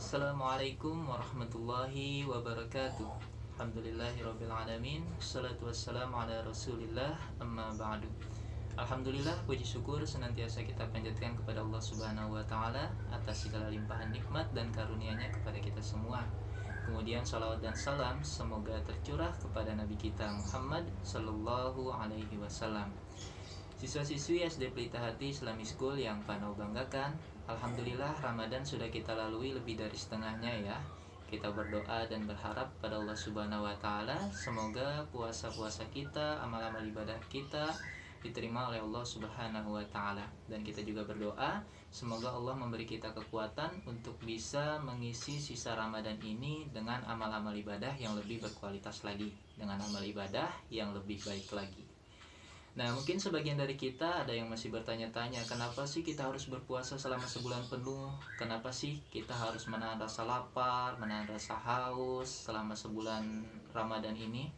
Assalamualaikum warahmatullahi wabarakatuh. Alhamdulillahirrabbilalamin. Assalatu wassalamu ala rasulillah, amma ba'du. Alhamdulillah, puji syukur senantiasa kita panjatkan kepada Allah subhanahu wa ta'ala atas segala limpahan nikmat dan karunia-Nya kepada kita semua. Kemudian salawat dan salam semoga tercurah kepada Nabi kita Muhammad sallallahu alaihi wasallam. Siswa-siswi SD Pelita Hati Islamic School yang Panau banggakan, Alhamdulillah Ramadan sudah kita lalui lebih dari setengahnya ya. Kita berdoa dan berharap pada Allah Subhanahu wa taala semoga puasa-puasa kita, amal-amal ibadah kita diterima oleh Allah Subhanahu wa taala. Dan kita juga berdoa semoga Allah memberi kita kekuatan untuk bisa mengisi sisa Ramadan ini dengan amal-amal ibadah yang lebih berkualitas lagi, dengan amal ibadah yang lebih baik lagi. Nah, mungkin sebagian dari kita ada yang masih bertanya-tanya, kenapa sih kita harus berpuasa selama sebulan penuh? Kenapa sih kita harus menahan rasa lapar, menahan rasa haus selama sebulan Ramadan ini?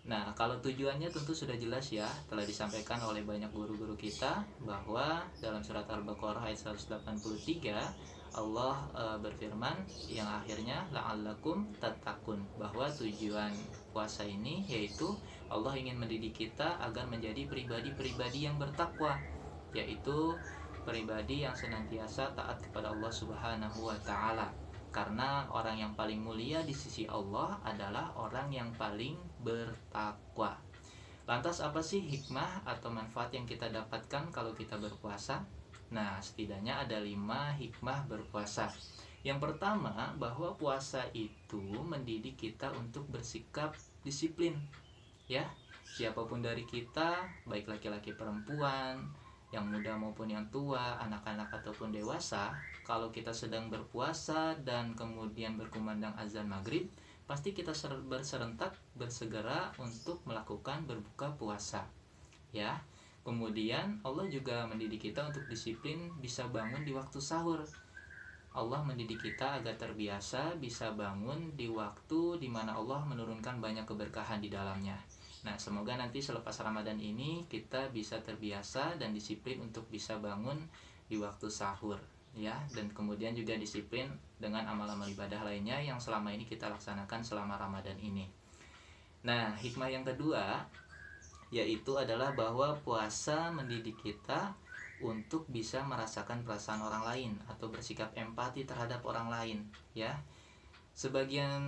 Nah, kalau tujuannya tentu sudah jelas ya, telah disampaikan oleh banyak guru-guru kita bahwa dalam surat Al-Baqarah ayat 183 Allah berfirman yang akhirnya la'allakum tattaqun, bahwa tujuan puasa ini yaitu Allah ingin mendidik kita agar menjadi pribadi-pribadi yang bertakwa, yaitu pribadi yang senantiasa taat kepada Allah Subhanahu wa taala. Karena orang yang paling mulia di sisi Allah adalah orang yang paling bertakwa. Lantas apa sih hikmah atau manfaat yang kita dapatkan kalau kita berpuasa? Nah, setidaknya ada 5 hikmah berpuasa. Yang pertama, bahwa puasa itu mendidik kita untuk bersikap disiplin. Ya, siapapun dari kita, baik laki-laki perempuan, yang muda maupun yang tua, anak-anak ataupun dewasa, kalau kita sedang berpuasa dan kemudian berkumandang azan maghrib, pasti kita berserentak bersegera untuk melakukan berbuka puasa. Ya, kemudian Allah juga mendidik kita untuk disiplin bisa bangun di waktu sahur. Allah mendidik kita agar terbiasa bisa bangun di waktu di mana Allah menurunkan banyak keberkahan di dalamnya. Nah, semoga nanti selepas Ramadan ini kita bisa terbiasa dan disiplin untuk bisa bangun di waktu sahur ya, dan kemudian juga disiplin dengan amal-amal ibadah lainnya yang selama ini kita laksanakan selama Ramadan ini. Nah, hikmah yang kedua yaitu adalah bahwa puasa mendidik kita untuk bisa merasakan perasaan orang lain atau bersikap empati terhadap orang lain ya. Sebagian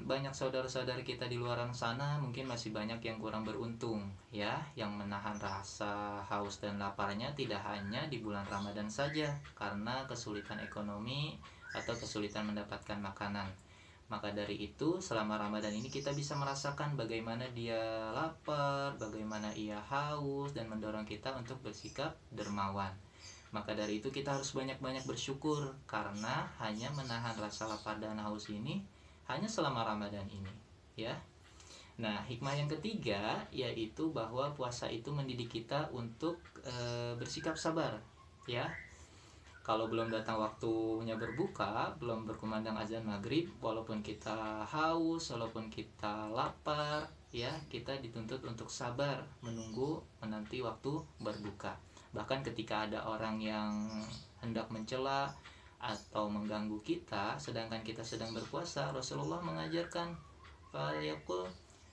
banyak saudara-saudara kita di luar sana mungkin masih banyak yang kurang beruntung ya, yang menahan rasa haus dan laparnya tidak hanya di bulan Ramadan saja karena kesulitan ekonomi atau kesulitan mendapatkan makanan. Maka dari itu selama Ramadan ini kita bisa merasakan bagaimana dia lapar, bagaimana ia haus, dan mendorong kita untuk bersikap dermawan. Maka dari itu kita harus banyak-banyak bersyukur karena hanya menahan rasa lapar dan haus ini hanya selama Ramadan ini ya. Nah, hikmah yang ketiga yaitu bahwa puasa itu mendidik kita untuk bersikap sabar ya. Kalau belum datang waktunya berbuka, belum berkumandang azan maghrib, walaupun kita haus, walaupun kita lapar ya, kita dituntut untuk sabar menunggu menanti waktu berbuka. Bahkan ketika ada orang yang hendak mencela atau mengganggu kita sedangkan kita sedang berpuasa, Rasulullah mengajarkan falyaqul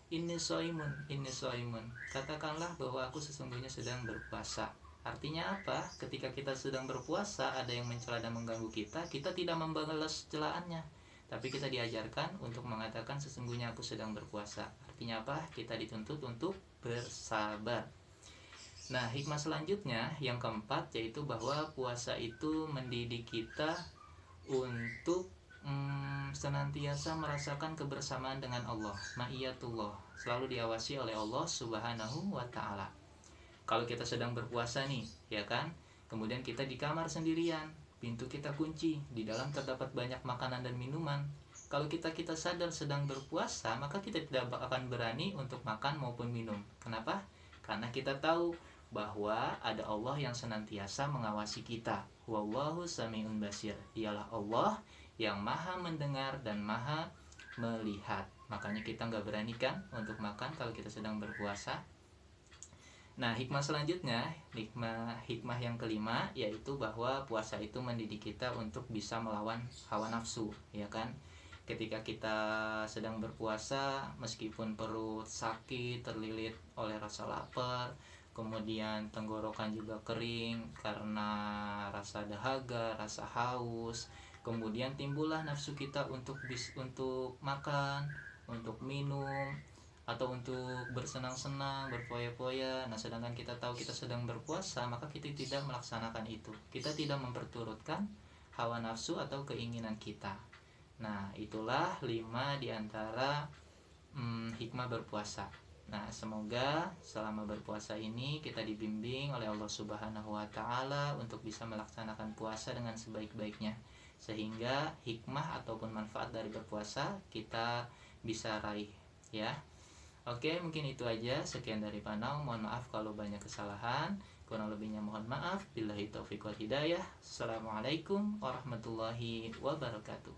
inni shaimun, inni shaimun. Katakanlah bahwa aku sesungguhnya sedang berpuasa. Artinya apa? Ketika kita sedang berpuasa ada yang mencela dan mengganggu kita, kita tidak membalas celaannya, tapi kita diajarkan untuk mengatakan sesungguhnya aku sedang berpuasa. Artinya apa? Kita dituntut untuk bersabar. Nah, hikmah selanjutnya yang keempat yaitu bahwa puasa itu mendidik kita untuk senantiasa merasakan kebersamaan dengan Allah, ma'iyatullah, selalu diawasi oleh Allah Subhanahu wa taala. Kalau kita sedang berpuasa nih, ya kan? Kemudian kita di kamar sendirian, pintu kita kunci, di dalam terdapat banyak makanan dan minuman. Kalau kita sadar sedang berpuasa, maka kita tidak akan berani untuk makan maupun minum. Kenapa? Karena kita tahu bahwa ada Allah yang senantiasa mengawasi kita. Wallahu sami'un basir. Dialah Allah yang maha mendengar dan maha melihat. Makanya kita nggak berani kan untuk makan kalau kita sedang berpuasa. Nah, hikmah selanjutnya, hikmah yang kelima, yaitu bahwa puasa itu mendidik kita untuk bisa melawan hawa nafsu, ya kan? Ketika kita sedang berpuasa, meskipun perut sakit, terlilit oleh rasa lapar, kemudian tenggorokan juga kering karena rasa dahaga, rasa haus, kemudian timbullah nafsu kita untuk makan, untuk minum, atau untuk bersenang-senang, berfoya-foya. Nah, sedangkan kita tahu kita sedang berpuasa, maka kita tidak melaksanakan itu. Kita tidak memperturutkan hawa nafsu atau keinginan kita. Nah, itulah 5 di antara hikmah berpuasa. Nah, semoga selama berpuasa ini kita dibimbing oleh Allah Subhanahu wa taala untuk bisa melaksanakan puasa dengan sebaik-baiknya, sehingga hikmah ataupun manfaat dari berpuasa kita bisa raih, ya. Oke, mungkin itu aja. Sekian dari Panau. Mohon maaf kalau banyak kesalahan. Kurang lebihnya mohon maaf. Billahi taufiq wal hidayah. Assalamualaikum warahmatullahi wabarakatuh.